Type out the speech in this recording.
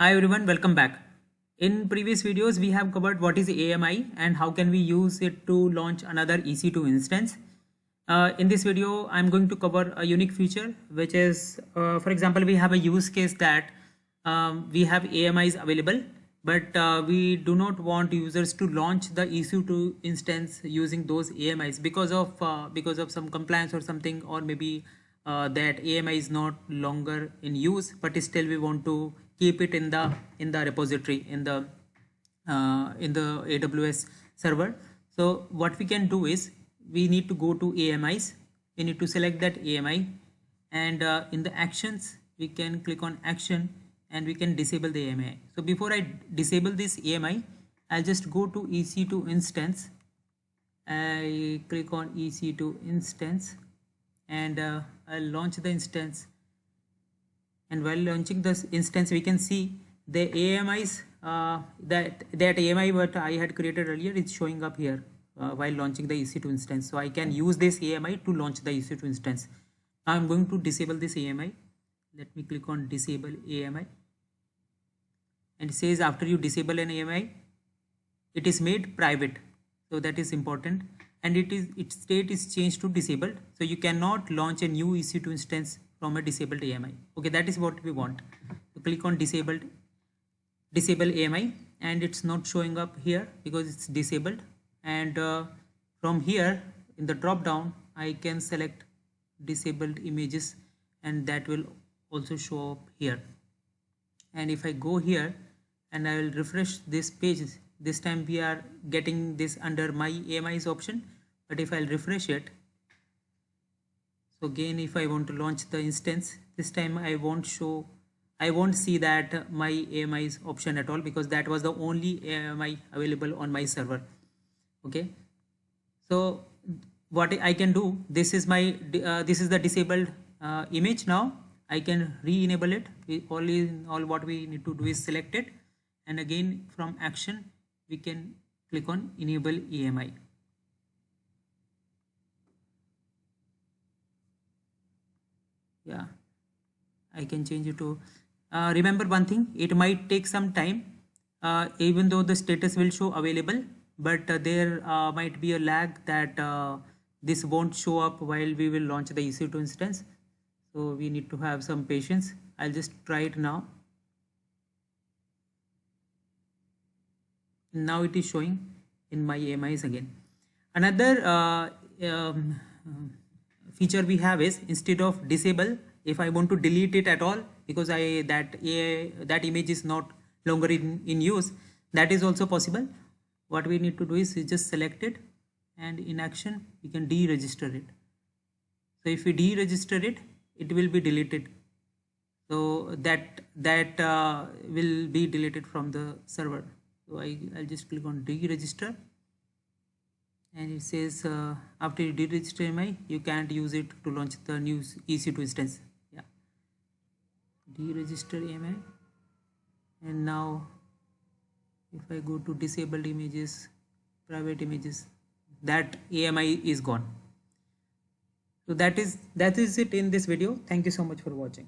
Hi everyone, welcome back. In previous videos, we have covered what is AMI and how can we use it to launch another EC2 instance. In this video, I'm going to cover a unique feature, which is, for example, we have a use case that we have AMIs available, but we do not want users to launch the EC2 instance using those AMIs because of some compliance or something, or maybe that AMI is not longer in use, but still we want to keep it in the repository in the AWS server. So what we can do is we need to go to AMIs. We need to select that AMI, and in the actions we can click on action and we can disable the AMI. So before I disable this AMI, I'll just go to EC2 instance. I click on EC2 instance and I'll launch the instance. And while launching this instance, we can see the AMIs that AMI what I had created earlier is showing up here while launching the EC2 instance. So I can use this AMI to launch the EC2 instance. Now I'm going to disable this AMI. Let me click on disable AMI, and it says after you disable an AMI, it is made private. So that is important, and its state is changed to disabled. So you cannot launch a new EC2 instance from a disabled AMI. Okay, that is what we want. So click on disable AMI, and it's not showing up here because it's disabled. And from here in the drop down, I can select disabled images, and that will also show up here. And if I go here and I will refresh this page, this time we are getting this under my AMIs option. But if I'll refresh it, so again, if I want to launch the instance, this time I won't see that my AMIs option at all, because that was the only AMI available on my server. Okay, so what I can do, this is the disabled image. Now I can re-enable it. All what we need to do is select it, and again from action we can click on enable AMI. Yeah, I can change it to remember one thing, it might take some time, even though the status will show available, but there might be a lag that this won't show up while we will launch the EC2 instance. So we need to have some patience. I'll just try it now. Now it is showing in my AMIs again. Another feature we have is, instead of disable, if I want to delete it at all because that image is not longer in use, that is also possible. What we need to do is just select it, and in action we can deregister it. So if we deregister it, it will be deleted. So that will be deleted from the server. So I'll just click on deregister, and it says after you deregister AMI, you can't use it to launch the new EC2 instance. Yeah, deregister AMI, and now if I go to disabled images, private images, that AMI is gone. So that is it in this video. Thank you so much for watching.